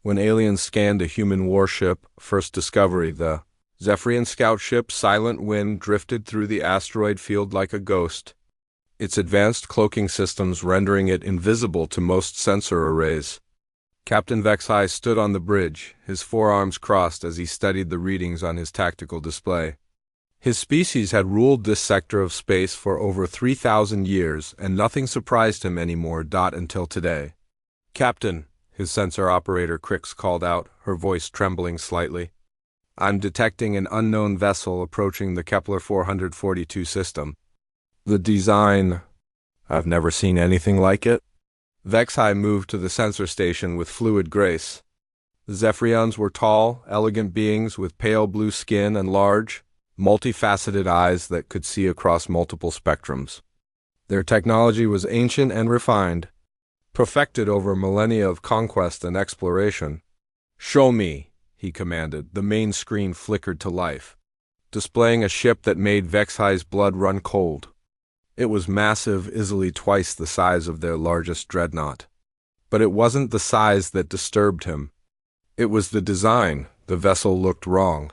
When aliens scanned a human warship, first discovery, the Zephyrian scout ship Silent Wind drifted through the asteroid field like a ghost, its advanced cloaking systems rendering it invisible to most sensor arrays. Captain Vexai stood on the bridge, his forearms crossed as he studied the readings on his tactical display. His species had ruled this sector of space for over 3,000 years, and nothing surprised him anymore until today. "Captain," his sensor operator Crix called out, her voice trembling slightly. "I'm detecting an unknown vessel approaching the Kepler 442 system. The design, I've never seen anything like it." Vexai moved to the sensor station with fluid grace. The Zephyrians were tall, elegant beings with pale blue skin and large, multifaceted eyes that could see across multiple spectrums. Their technology was ancient and refined, perfected over millennia of conquest and exploration. "Show me," he commanded. The main screen flickered to life, displaying a ship that made Vexai's blood run cold. It was massive, easily twice the size of their largest dreadnought. But it wasn't the size that disturbed him. It was the design. The vessel looked wrong.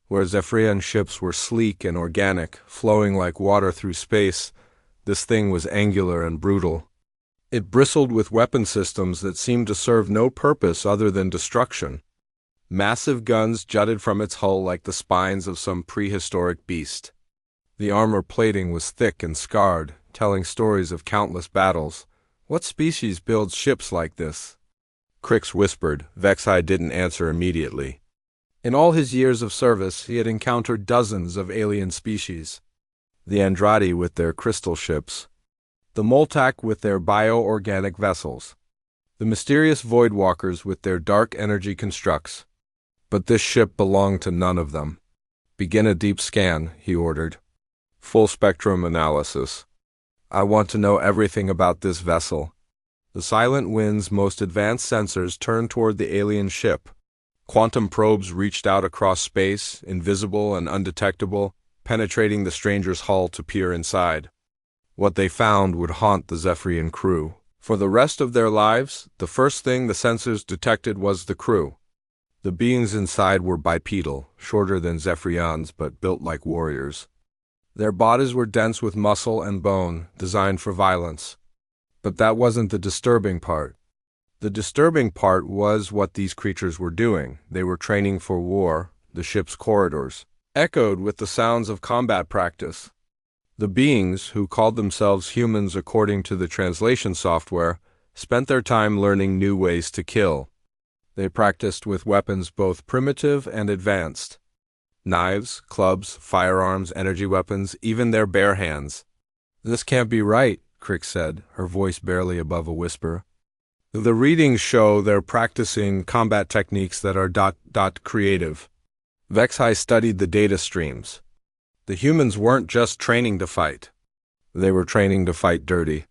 Where Zephyrian ships were sleek and organic, flowing like water through space, this thing was angular and brutal. It bristled with weapon systems that seemed to serve no purpose other than destruction. Massive guns jutted from its hull like the spines of some prehistoric beast. The armor plating was thick and scarred, telling stories of countless battles. "What species builds ships like this?" Crix whispered. Vexai didn't answer immediately. In all his years of service, he had encountered dozens of alien species. The Andrade with their crystal ships, the Moltak with their bio-organic vessels, the mysterious Voidwalkers with their dark energy constructs. But this ship belonged to none of them. "Begin a deep scan," he ordered. "Full spectrum analysis. I want to know everything about this vessel." The Silent Wind's most advanced sensors turned toward the alien ship. Quantum probes reached out across space, invisible and undetectable, penetrating the stranger's hull to peer inside. What they found would haunt the Zephyrian crew. For the rest of their lives, the first thing the sensors detected was the crew. The beings inside were bipedal, shorter than Zephyrians but built like warriors. Their bodies were dense with muscle and bone, designed for violence. But that wasn't the disturbing part. The disturbing part was what these creatures were doing. They were training for war. The ship's corridors echoed with the sounds of combat practice. The beings, who called themselves humans according to the translation software, spent their time learning new ways to kill. They practiced with weapons both primitive and advanced. Knives, clubs, firearms, energy weapons, even their bare hands. "This can't be right," Crix said, her voice barely above a whisper. "The readings show they're practicing combat techniques that are creative." Vexai studied the data streams. The humans weren't just training to fight. They were training to fight dirty.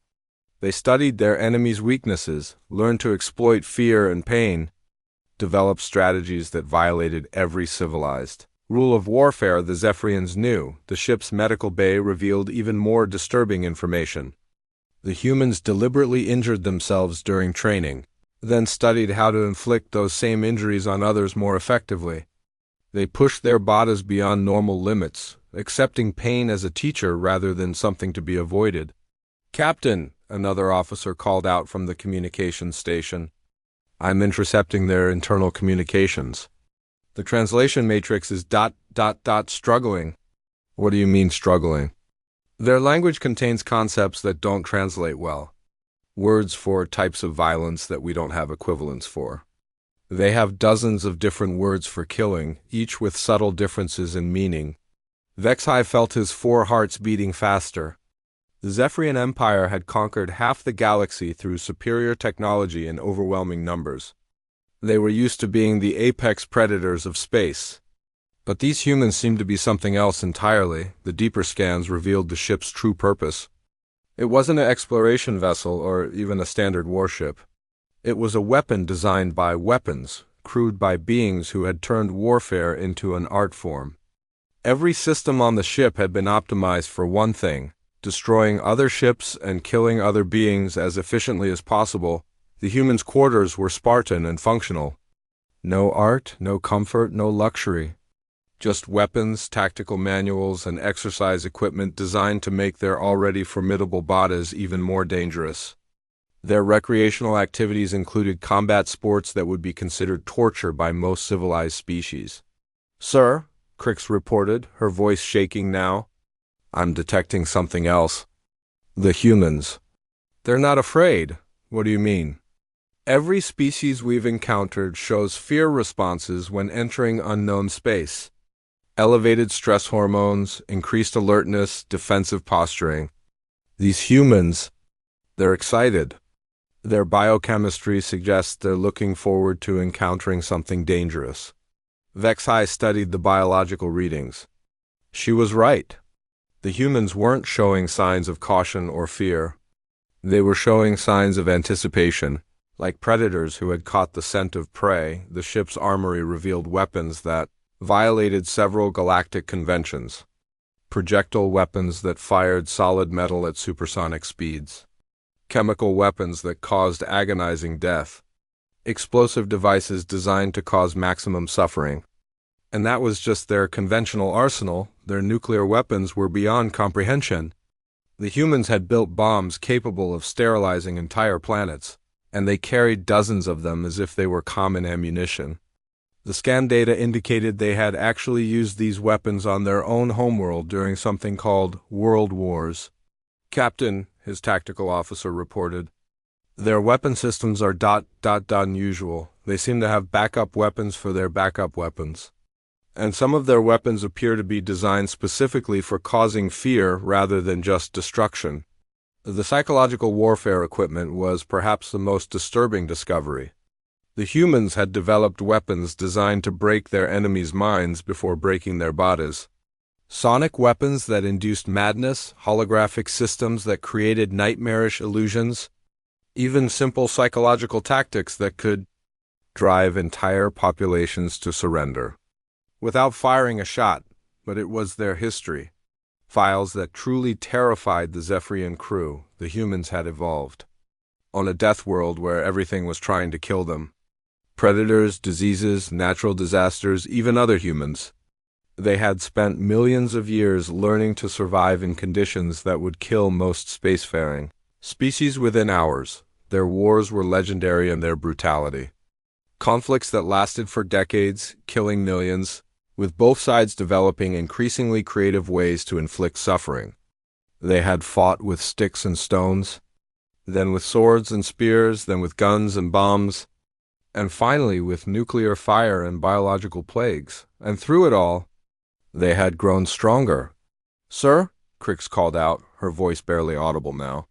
They studied their enemies' weaknesses, learned to exploit fear and pain, developed strategies that violated every civilized rule of warfare the Zephyrians knew. The ship's medical bay revealed even more disturbing information. The humans deliberately injured themselves during training, then studied how to inflict those same injuries on others more effectively. They pushed their bodies beyond normal limits, accepting pain as a teacher rather than something to be avoided. "Captain," another officer called out from the communications station. "I'm intercepting their internal communications. The translation matrix is struggling." "What do you mean struggling?" "Their language contains concepts that don't translate well. Words for types of violence that we don't have equivalents for. They have dozens of different words for killing, each with subtle differences in meaning." Vexai felt his 4 hearts beating faster. The Zephyrian Empire had conquered half the galaxy through superior technology in overwhelming numbers. They were used to being the apex predators of space. But these humans seemed to be something else entirely. The deeper scans revealed the ship's true purpose. It wasn't an exploration vessel or even a standard warship. It was a weapon designed by weapons, crewed by beings who had turned warfare into an art form. Every system on the ship had been optimized for one thing: destroying other ships and killing other beings as efficiently as possible. The humans' quarters were Spartan and functional. No art, no comfort, no luxury. Just weapons, tactical manuals, and exercise equipment designed to make their already formidable bodies even more dangerous. Their recreational activities included combat sports that would be considered torture by most civilized species. "Sir," Crix reported, her voice shaking now, "I'm detecting something else. The humans. They're not afraid." "What do you mean?" "Every species we've encountered shows fear responses when entering unknown space. Elevated stress hormones, increased alertness, defensive posturing. These humans, they're excited. Their biochemistry suggests they're looking forward to encountering something dangerous." Vexai studied the biological readings. She was right. The humans weren't showing signs of caution or fear. They were showing signs of anticipation. Like predators who had caught the scent of prey, the ship's armory revealed weapons that violated several galactic conventions. Projectile weapons that fired solid metal at supersonic speeds. Chemical weapons that caused agonizing death. Explosive devices designed to cause maximum suffering. And that was just their conventional arsenal. Their nuclear weapons were beyond comprehension. The humans had built bombs capable of sterilizing entire planets, and they carried dozens of them as if they were common ammunition. The scan data indicated they had actually used these weapons on their own homeworld during something called World Wars. "Captain," his tactical officer reported, "their weapon systems are unusual. They seem to have backup weapons for their backup weapons. And some of their weapons appear to be designed specifically for causing fear rather than just destruction." The psychological warfare equipment was perhaps the most disturbing discovery. The humans had developed weapons designed to break their enemies' minds before breaking their bodies. Sonic weapons that induced madness, holographic systems that created nightmarish illusions, even simple psychological tactics that could drive entire populations to surrender. Without firing a shot, but it was their history. Files that truly terrified the Zephyrian crew the humans had evolved. On a death world where everything was trying to kill them. Predators, diseases, natural disasters, even other humans. They had spent millions of years learning to survive in conditions that would kill most spacefaring species within hours. Their wars were legendary in their brutality. Conflicts that lasted for decades, killing millions, with both sides developing increasingly creative ways to inflict suffering. They had fought with sticks and stones, then with swords and spears, then with guns and bombs, and finally with nuclear fire and biological plagues. And through it all, they had grown stronger. "Sir," Crix called out, her voice barely audible now,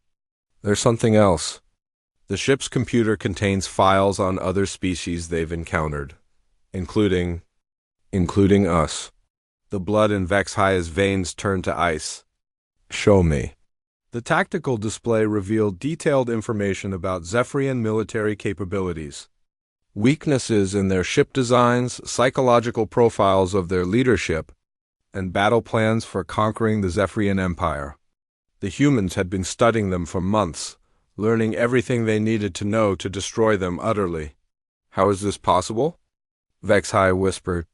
"there's something else. The ship's computer contains files on other species they've encountered, including us." The blood in Vexhai's veins turned to ice. "Show me." The tactical display revealed detailed information about Zephyrian military capabilities. Weaknesses in their ship designs, psychological profiles of their leadership, and battle plans for conquering the Zephyrian Empire. The humans had been studying them for months, learning everything they needed to know to destroy them utterly. "How is this possible?" Vexhai whispered.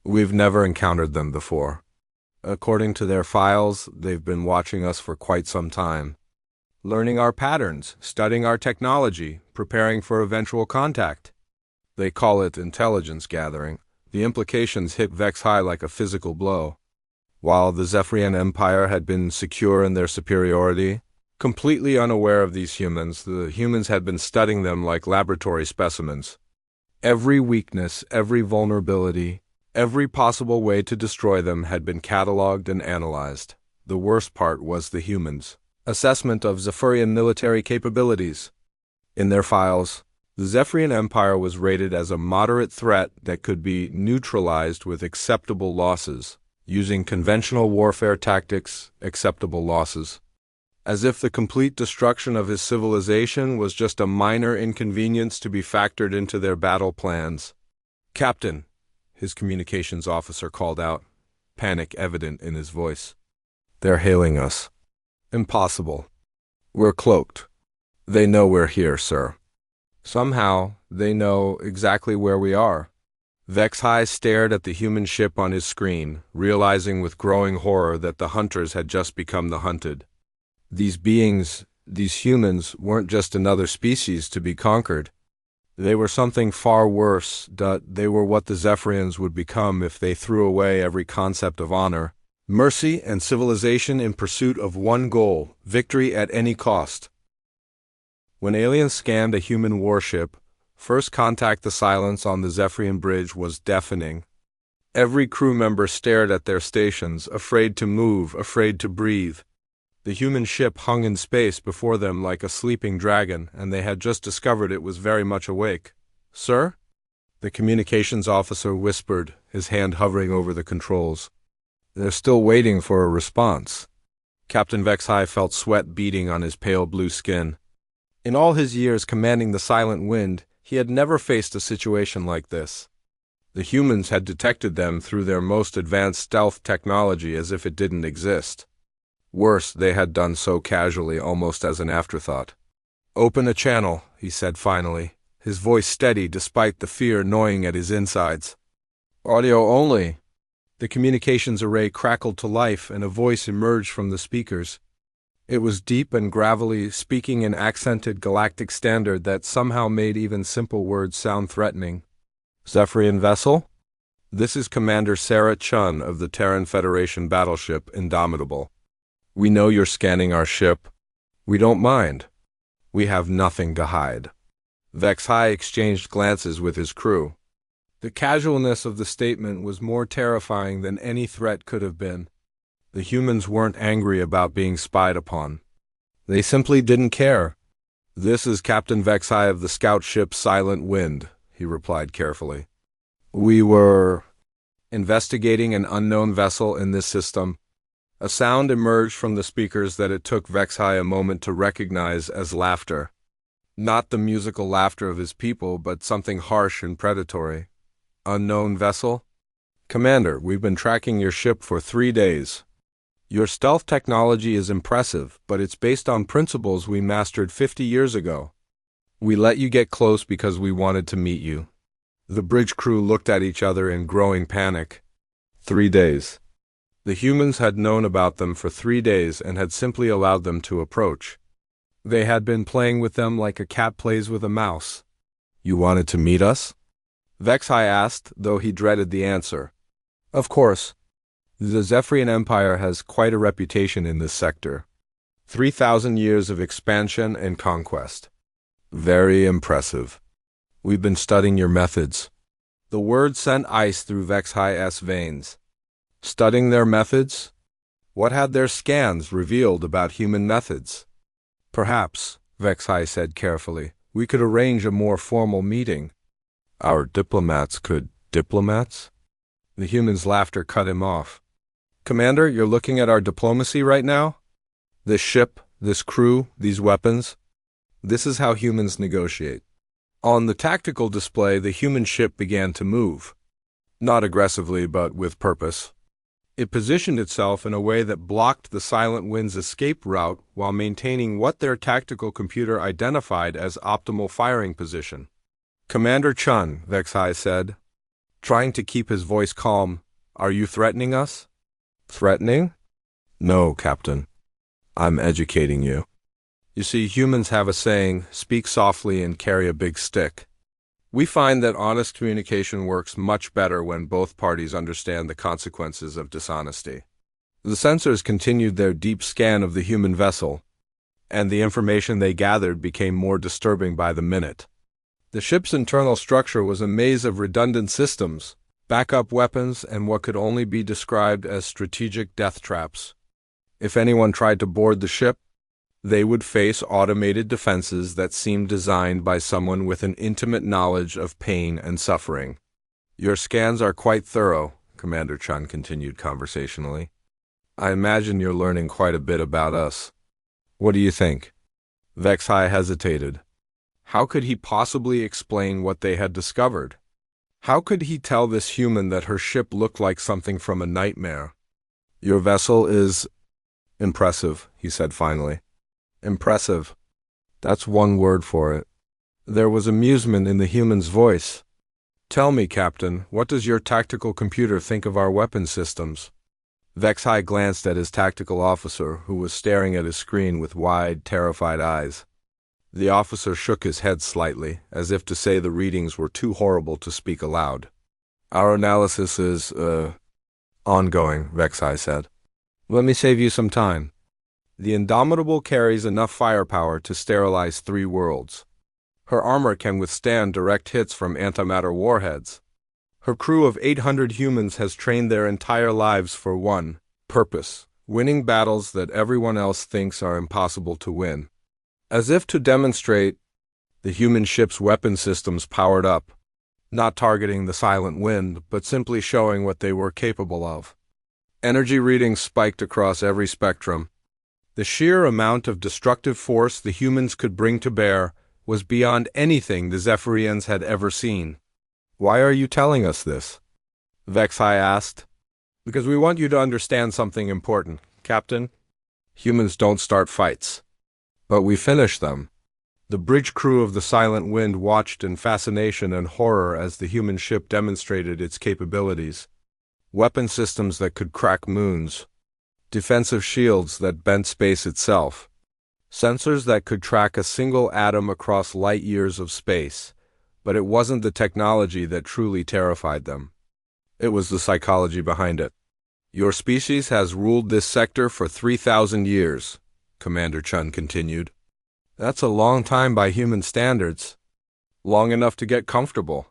"We've never encountered them before. According to their files, they've been watching us for quite some time, learning our patterns, studying our technology, preparing for eventual contact. They call it intelligence gathering." The implications hit Vexhai like a physical blow. While the Zephyrian Empire had been secure in their superiority, completely unaware of these humans, the humans had been studying them like laboratory specimens. Every weakness, every vulnerability, every possible way to destroy them had been cataloged and analyzed. The worst part was the humans' assessment of Zephyrian military capabilities. In their files, the Zephyrian Empire was rated as a moderate threat that could be neutralized with acceptable losses, using conventional warfare tactics, acceptable losses. As if the complete destruction of his civilization was just a minor inconvenience to be factored into their battle plans. "Captain," his communications officer called out, panic evident in his voice. "They're hailing us." "Impossible. We're cloaked. They know we're here, sir. Somehow, they know exactly where we are." Vexhai stared at the human ship on his screen, realizing with growing horror that the hunters had just become the hunted. These beings, these humans, weren't just another species to be conquered. They were something far worse. They were what the Zephyrians would become if they threw away every concept of honor, mercy, and civilization in pursuit of one goal: victory at any cost. When aliens scanned a human warship, first contact the silence on the Zephyrian bridge was deafening. Every crew member stared at their stations, afraid to move, afraid to breathe. The human ship hung in space before them like a sleeping dragon, and they had just discovered it was very much awake. "Sir?" The communications officer whispered, his hand hovering over the controls. "They're still waiting for a response." Captain Vexhai felt sweat beading on his pale blue skin. In all his years commanding the Silent Wind, he had never faced a situation like this. The humans had detected them through their most advanced stealth technology as if it didn't exist. Worse, they had done so casually, almost as an afterthought. "Open a channel," he said finally, his voice steady despite the fear gnawing at his insides. "Audio only." The communications array crackled to life, and a voice emerged from the speakers. It was deep and gravelly, speaking in accented galactic standard that somehow made even simple words sound threatening. "Zephyrian vessel? This is Commander Sarah Chun of the Terran Federation battleship Indomitable. We know you're scanning our ship. We don't mind. We have nothing to hide." Vexhai exchanged glances with his crew. The casualness of the statement was more terrifying than any threat could have been. The humans weren't angry about being spied upon. They simply didn't care. "This is Captain Vexhai of the scout ship Silent Wind," he replied carefully. "We were investigating an unknown vessel in this system." A sound emerged from the speakers that it took Vexhai a moment to recognize as laughter. Not the musical laughter of his people, but something harsh and predatory. "Unknown vessel? Commander, we've been tracking your ship for 3 days. Your stealth technology is impressive, but it's based on principles we mastered 50 years ago. We let you get close because we wanted to meet you." The bridge crew looked at each other in growing panic. 3 days. The humans had known about them for 3 days and had simply allowed them to approach. They had been playing with them like a cat plays with a mouse. "You wanted to meet us?" Vexhai asked, though he dreaded the answer. "Of course. The Zephyrian Empire has quite a reputation in this sector. 3,000 years of expansion and conquest. Very impressive. We've been studying your methods." The word sent ice through Vexhai's veins. Studying their methods? What had their scans revealed about human methods? "Perhaps," Vexhai said carefully, "we could arrange a more formal meeting." "Our diplomats could..." "Diplomats?" The human's laughter cut him off. "Commander, you're looking at our diplomacy right now? This ship, this crew, these weapons. This is how humans negotiate." On the tactical display, the human ship began to move. Not aggressively, but with purpose. It positioned itself in a way that blocked the Silent Wind's escape route while maintaining what their tactical computer identified as optimal firing position. "Commander Chun," Vexhai said, trying to keep his voice calm, "are you threatening us?" "Threatening? No, Captain. I'm educating you. You see, humans have a saying, speak softly and carry a big stick. We find that honest communication works much better when both parties understand the consequences of dishonesty." The sensors continued their deep scan of the human vessel, and the information they gathered became more disturbing by the minute. The ship's internal structure was a maze of redundant systems, backup weapons, and what could only be described as strategic death traps. If anyone tried to board the ship, they would face automated defenses that seemed designed by someone with an intimate knowledge of pain and suffering. "Your scans are quite thorough," Commander Chun continued conversationally. "I imagine you're learning quite a bit about us. What do you think?" Vexhai hesitated. How could he possibly explain what they had discovered? How could he tell this human that her ship looked like something from a nightmare? "Your vessel is impressive," he said finally. "Impressive. That's one word for it." There was amusement in the human's voice. Tell me, Captain, what does your tactical computer think of our weapon systems? Vexai glanced at his tactical officer, who was staring at his screen with wide, terrified eyes. The officer shook his head slightly, as if to say the readings were too horrible to speak aloud. Our analysis is, ongoing, Vexai said. Let me save you some time. The Indomitable carries enough firepower to sterilize 3 worlds. Her armor can withstand direct hits from antimatter warheads. Her crew of 800 humans has trained their entire lives for one purpose: winning battles that everyone else thinks are impossible to win. As if to demonstrate, the human ship's weapon systems powered up, not targeting the silent wind, but simply showing what they were capable of. Energy readings spiked across every spectrum. The sheer amount of destructive force the humans could bring to bear was beyond anything the Zephyrians had ever seen. Why are you telling us this? Vexai asked. Because we want you to understand something important, Captain. Humans don't start fights. But we finish them. The bridge crew of the Silent Wind watched in fascination and horror as the human ship demonstrated its capabilities. Weapon systems that could crack moons. Defensive shields that bent space itself. Sensors that could track a single atom across light years of space. But it wasn't the technology that truly terrified them. It was the psychology behind it. Your species has ruled this sector for 3,000 years, Commander Chun continued. That's a long time by human standards. Long enough to get comfortable.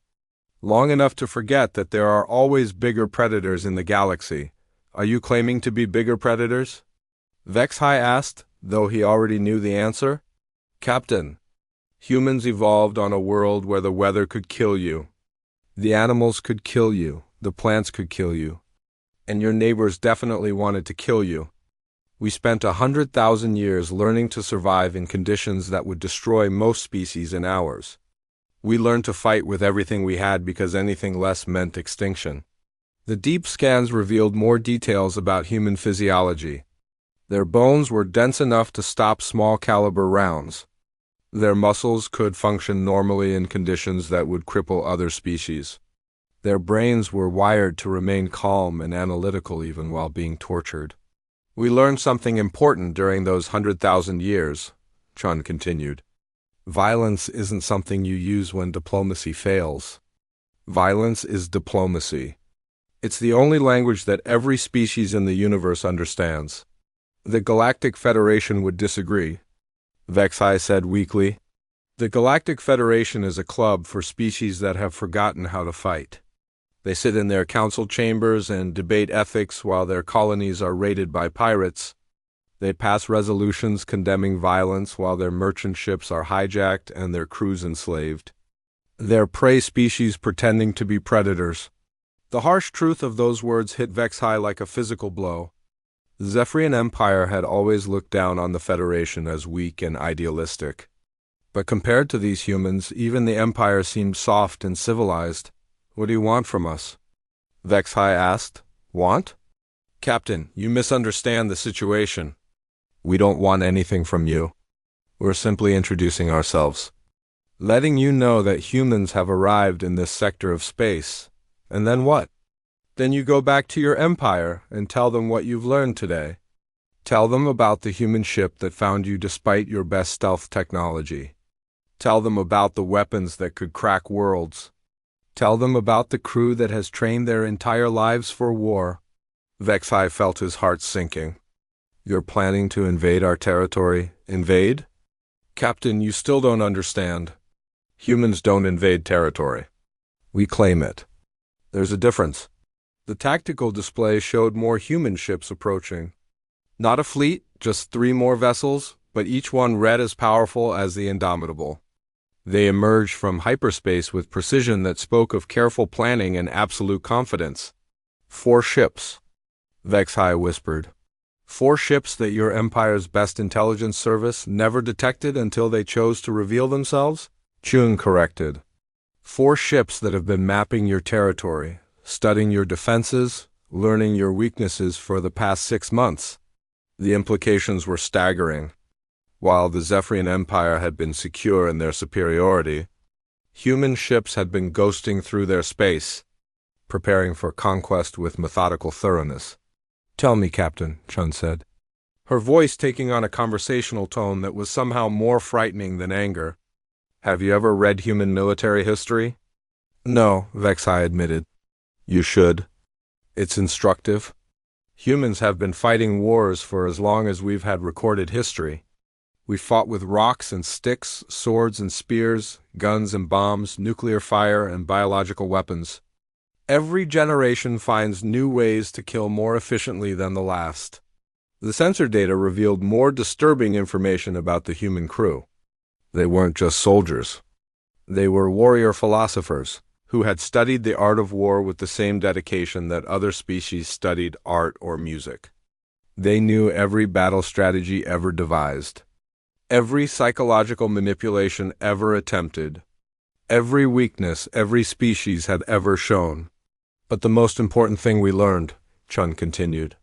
Long enough to forget that there are always bigger predators in the galaxy. Are you claiming to be bigger predators? Vexai asked, though he already knew the answer. Captain, humans evolved on a world where the weather could kill you. The animals could kill you. The plants could kill you. And your neighbors definitely wanted to kill you. We spent 100,000 years learning to survive in conditions that would destroy most species in hours. We learned to fight with everything we had because anything less meant extinction. The deep scans revealed more details about human physiology. Their bones were dense enough to stop small-caliber rounds. Their muscles could function normally in conditions that would cripple other species. Their brains were wired to remain calm and analytical even while being tortured. We learned something important during those 100,000 years, Chun continued. Violence isn't something you use when diplomacy fails. Violence is diplomacy. It's the only language that every species in the universe understands. The Galactic Federation would disagree, Vexai said weakly. The Galactic Federation is a club for species that have forgotten how to fight. They sit in their council chambers and debate ethics while their colonies are raided by pirates. They pass resolutions condemning violence while their merchant ships are hijacked and their crews enslaved. They're prey species pretending to be predators. The harsh truth of those words hit Vexai like a physical blow. The Zephyrian Empire had always looked down on the Federation as weak and idealistic. But compared to these humans, even the Empire seemed soft and civilized. What do you want from us? Vexai asked. Want? Captain, you misunderstand the situation. We don't want anything from you. We're simply introducing ourselves. Letting you know that humans have arrived in this sector of space. And then what? Then you go back to your empire and tell them what you've learned today. Tell them about the human ship that found you despite your best stealth technology. Tell them about the weapons that could crack worlds. Tell them about the crew that has trained their entire lives for war. Vexai felt his heart sinking. You're planning to invade our territory? Invade? Captain, you still don't understand. Humans don't invade territory. We claim it. There's a difference. The tactical display showed more human ships approaching. Not a fleet, just 3 more vessels, but each one red as powerful as the Indomitable. They emerged from hyperspace with precision that spoke of careful planning and absolute confidence. 4 ships, Vexai whispered. 4 ships that your empire's best intelligence service never detected until they chose to reveal themselves? Chun corrected. 4 ships that have been mapping your territory, studying your defenses, learning your weaknesses for the past 6 months. The implications were staggering. While the Zephyrian Empire had been secure in their superiority, Human ships had been ghosting through their space, preparing for conquest with methodical thoroughness. "Tell me, Captain," Chun said, her voice taking on a conversational tone that was somehow more frightening than anger. "Have you ever read human military history?" "No," Vexai admitted. "You should. It's instructive. Humans have been fighting wars for as long as we've had recorded history. We fought with rocks and sticks, swords and spears, guns and bombs, nuclear fire and biological weapons. Every generation finds new ways to kill more efficiently than the last." The sensor data revealed more disturbing information about the human crew. They weren't just soldiers. They were warrior philosophers who had studied the art of war with the same dedication that other species studied art or music. They knew every battle strategy ever devised, every psychological manipulation ever attempted, every weakness every species had ever shown. "But the most important thing we learned," Chun continued,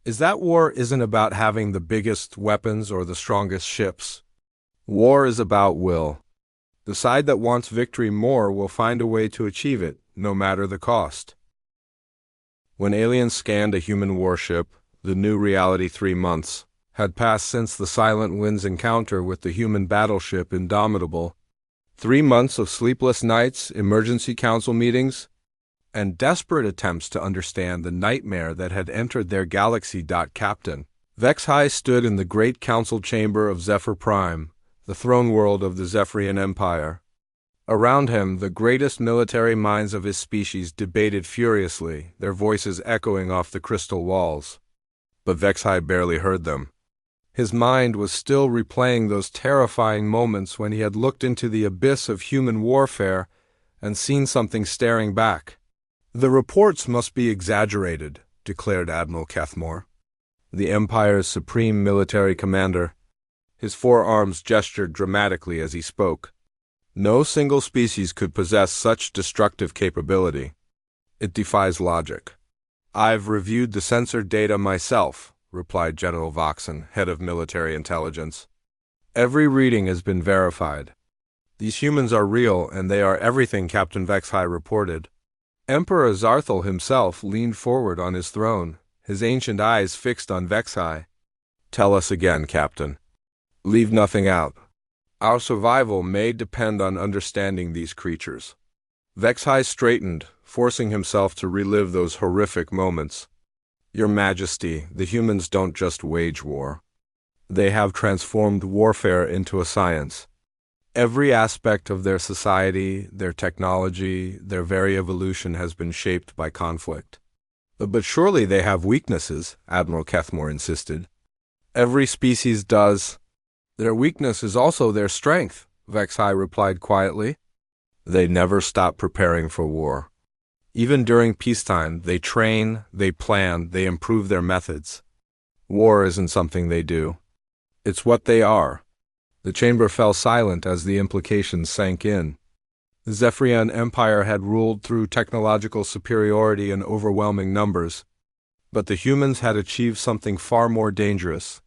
"is that war isn't about having the biggest weapons or the strongest ships. War is about will. The side that wants victory more will find a way to achieve it, no matter the cost." When aliens scanned a human warship, the new reality 3 months had passed since the Silent Wind's encounter with the human battleship Indomitable. 3 months of sleepless nights, emergency council meetings, and desperate attempts to understand the nightmare that had entered their galaxy. Captain Vexai stood in the great council chamber of Zephyr Prime, the throne world of the Zephyrian Empire. Around him, the greatest military minds of his species debated furiously, their voices echoing off the crystal walls. But Vexai barely heard them. His mind was still replaying those terrifying moments when he had looked into the abyss of human warfare and seen something staring back. "The reports must be exaggerated," declared Admiral Kethmore, the Empire's supreme military commander. His forearms gestured dramatically as he spoke. "No single species could possess such destructive capability. It defies logic." "I've reviewed the sensor data myself," replied General Voxen, head of military intelligence. "Every reading has been verified. These humans are real, and they are everything Captain Vexai reported." Emperor Zarthal himself leaned forward on his throne, his ancient eyes fixed on Vexai. "Tell us again, Captain. Leave nothing out. Our survival may depend on understanding these creatures." Vexai straightened, forcing himself to relive those horrific moments. "Your Majesty, the humans don't just wage war. They have transformed warfare into a science. Every aspect of their society, their technology, their very evolution has been shaped by conflict." "But surely they have weaknesses," Admiral Kethmore insisted. "Every species does. Their weakness is also their strength," Vexai replied quietly. "They never stop preparing for war. Even during peacetime, they train, they plan, they improve their methods. War isn't something they do. It's what they are." The chamber fell silent as the implications sank in. The Zephyrian Empire had ruled through technological superiority and overwhelming numbers, but the humans had achieved something far more dangerous.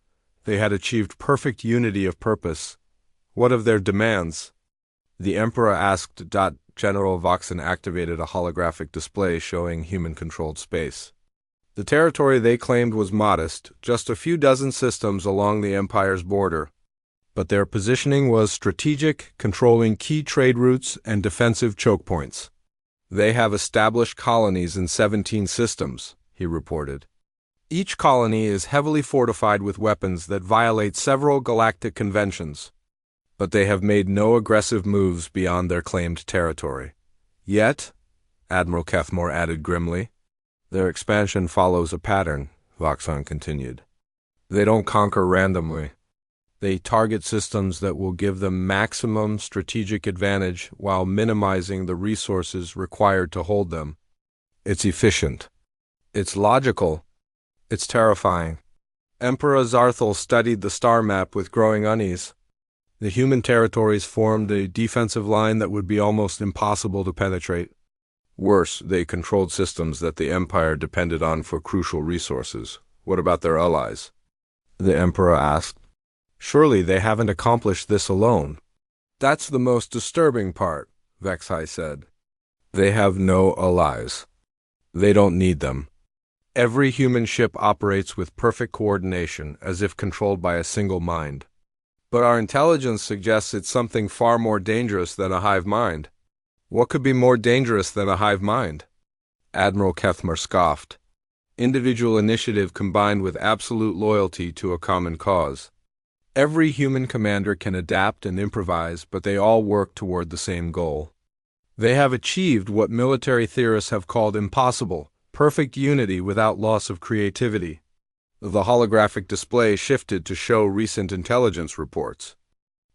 They had achieved perfect unity of purpose. What of their demands? The Emperor asked. General Voxen activated a holographic display showing human-controlled space. The territory they claimed was modest, just a few dozen systems along the Empire's border. But their positioning was strategic, controlling key trade routes and defensive choke points. "They have established colonies in 17 systems," he reported. "Each colony is heavily fortified with weapons that violate several galactic conventions. But they have made no aggressive moves beyond their claimed territory. Yet," Admiral Kethmore added grimly, "their expansion follows a pattern," Voxon continued. "They don't conquer randomly. They target systems that will give them maximum strategic advantage while minimizing the resources required to hold them. It's efficient. It's logical. It's terrifying." Emperor Zarthal studied the star map with growing unease. The human territories formed a defensive line that would be almost impossible to penetrate. Worse, they controlled systems that the Empire depended on for crucial resources. "What about their allies?" the Emperor asked. "Surely they haven't accomplished this alone." "That's the most disturbing part," Vexai said. They have no allies. They don't need them. Every human ship operates with perfect coordination, as if controlled by a single mind. But our intelligence suggests it's something far more dangerous than a hive mind. What could be more dangerous than a hive mind? Admiral Kethmer scoffed. Individual initiative combined with absolute loyalty to a common cause. Every human commander can adapt and improvise, but they all work toward the same goal. They have achieved what military theorists have called impossible, perfect unity without loss of creativity. The holographic display shifted to show recent intelligence reports.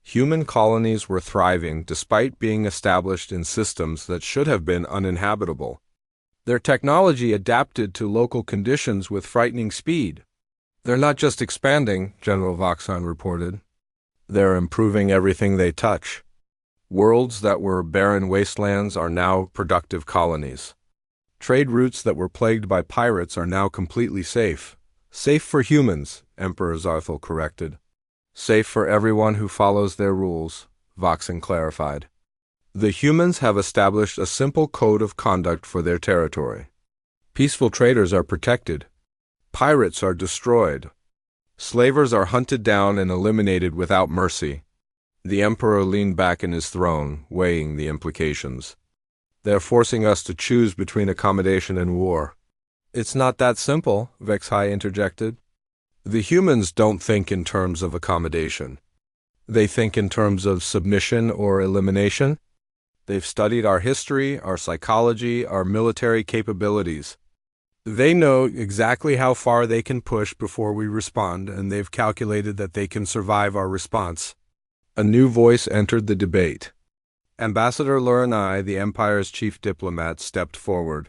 Human colonies were thriving despite being established in systems that should have been uninhabitable. Their technology adapted to local conditions with frightening speed. They're not just expanding, General Voxon reported. They're improving everything they touch. Worlds that were barren wastelands are now productive colonies. Trade routes that were plagued by pirates are now completely safe. Safe for humans, Emperor Zarthel corrected. Safe for everyone who follows their rules, Voxon clarified. The humans have established a simple code of conduct for their territory. Peaceful traders are protected. Pirates are destroyed. Slavers are hunted down and eliminated without mercy. The Emperor leaned back in his throne, weighing the implications. They're forcing us to choose between accommodation and war. It's not that simple, Vexai interjected. The humans don't think in terms of accommodation. They think in terms of submission or elimination. They've studied our history, our psychology, our military capabilities. They know exactly how far they can push before we respond, and they've calculated that they can survive our response. A new voice entered the debate. Ambassador Luranai, the Empire's chief diplomat, stepped forward.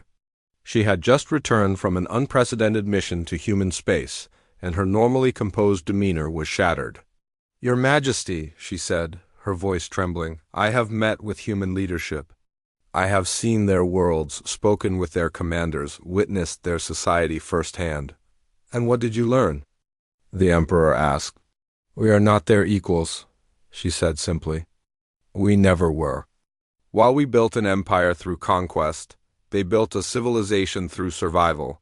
She had just returned from an unprecedented mission to human space, and her normally composed demeanor was shattered. Your Majesty, she said, her voice trembling, I have met with human leadership. I have seen their worlds, spoken with their commanders, witnessed their society firsthand. And what did you learn? The Emperor asked. We are not their equals, she said simply. We never were. While we built an empire through conquest, they built a civilization through survival.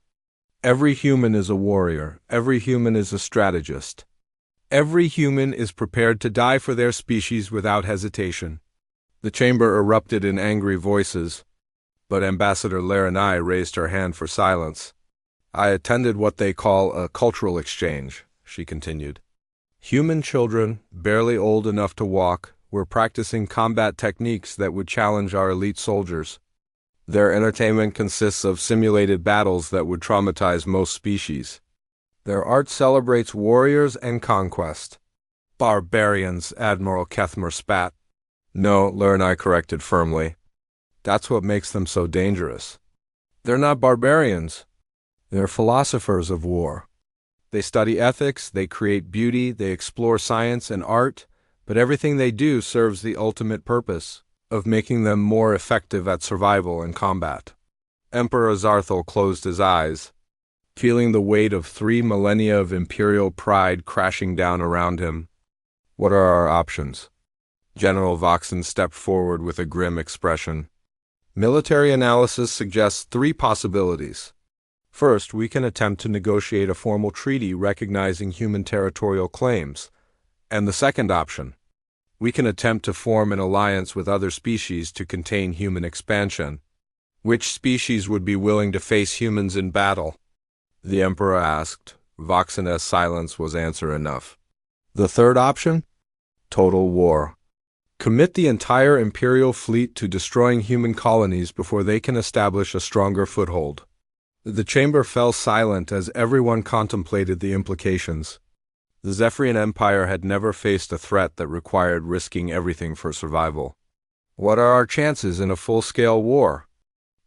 Every human is a warrior. Every human is a strategist. Every human is prepared to die for their species without hesitation. The chamber erupted in angry voices, but Ambassador Luranai raised her hand for silence. I attended what they call a cultural exchange, she continued. Human children, barely old enough to walk, were practicing combat techniques that would challenge our elite soldiers. Their entertainment consists of simulated battles that would traumatize most species. Their art celebrates warriors and conquest. Barbarians, Admiral Kethmer spat. No, Luranai corrected firmly. That's what makes them so dangerous. They're not barbarians. They're philosophers of war. They study ethics, they create beauty, they explore science and art, but everything they do serves the ultimate purpose of making them more effective at survival and combat. Emperor Zarthel closed his eyes, feeling the weight of 3 millennia of imperial pride crashing down around him. What are our options? General Voxon stepped forward with a grim expression. Military analysis suggests 3 possibilities. First, we can attempt to negotiate a formal treaty recognizing human territorial claims. And the second option, we can attempt to form an alliance with other species to contain human expansion. Which species would be willing to face humans in battle? The Emperor asked. Voxon's silence was answer enough. The third option? Total war. Commit the entire Imperial fleet to destroying human colonies before they can establish a stronger foothold. The chamber fell silent as everyone contemplated the implications. The Zephyrian Empire had never faced a threat that required risking everything for survival. What are our chances in a full-scale war?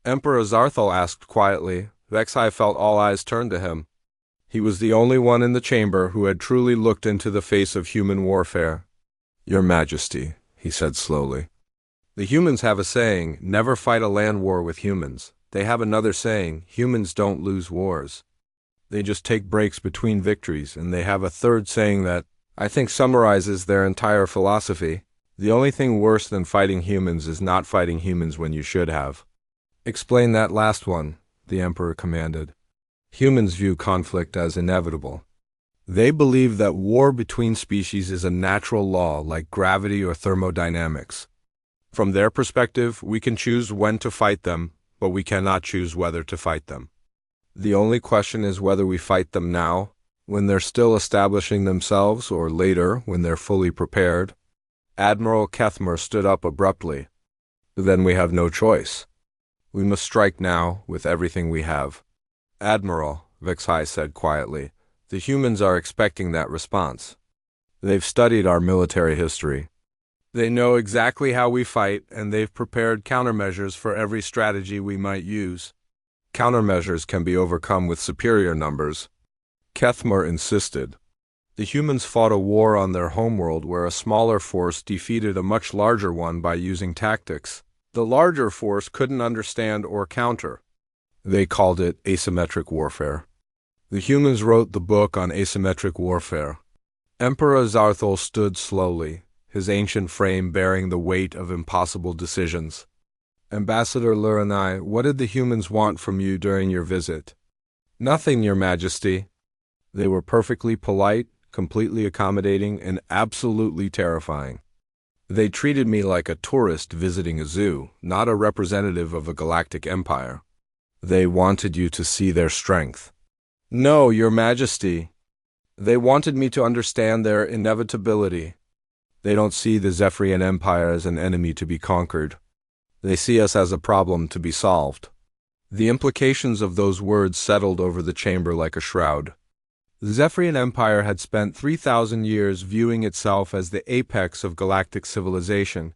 Emperor Zarthel asked quietly. Vexai felt all eyes turned to him. He was the only one in the chamber who had truly looked into the face of human warfare. Your Majesty, he said slowly. The humans have a saying, never fight a land war with humans. They have another saying, humans don't lose wars. They just take breaks between victories, and they have a third saying that, I think, summarizes their entire philosophy. The only thing worse than fighting humans is not fighting humans when you should have. Explain that last one, the Emperor commanded. Humans view conflict as inevitable. They believe that war between species is a natural law like gravity or thermodynamics. From their perspective, we can choose when to fight them, but we cannot choose whether to fight them. The only question is whether we fight them now, when they're still establishing themselves, or later, when they're fully prepared. Admiral Kethmer stood up abruptly. Then we have no choice. We must strike now, with everything we have. Admiral, Vexai said quietly, the humans are expecting that response. They've studied our military history. They know exactly how we fight, and they've prepared countermeasures for every strategy we might use. Countermeasures can be overcome with superior numbers. Kethmer insisted. The humans fought a war on their homeworld where a smaller force defeated a much larger one by using tactics. The larger force couldn't understand or counter. They called it asymmetric warfare. The humans wrote the book on asymmetric warfare. Emperor Zarthol stood slowly, his ancient frame bearing the weight of impossible decisions. Ambassador Luranai, what did the humans want from you during your visit? Nothing, Your Majesty. They were perfectly polite, completely accommodating, and absolutely terrifying. They treated me like a tourist visiting a zoo, not a representative of a galactic empire. They wanted you to see their strength. No, Your Majesty. They wanted me to understand their inevitability. They don't see the Zephyrian Empire as an enemy to be conquered. They see us as a problem to be solved. The implications of those words settled over the chamber like a shroud. The Zephyrian Empire had spent 3,000 years viewing itself as the apex of galactic civilization.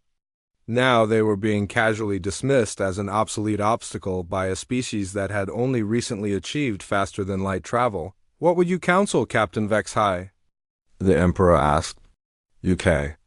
Now they were being casually dismissed as an obsolete obstacle by a species that had only recently achieved faster-than-light travel. What would you counsel, Captain Vexhai? The Emperor asked. UK.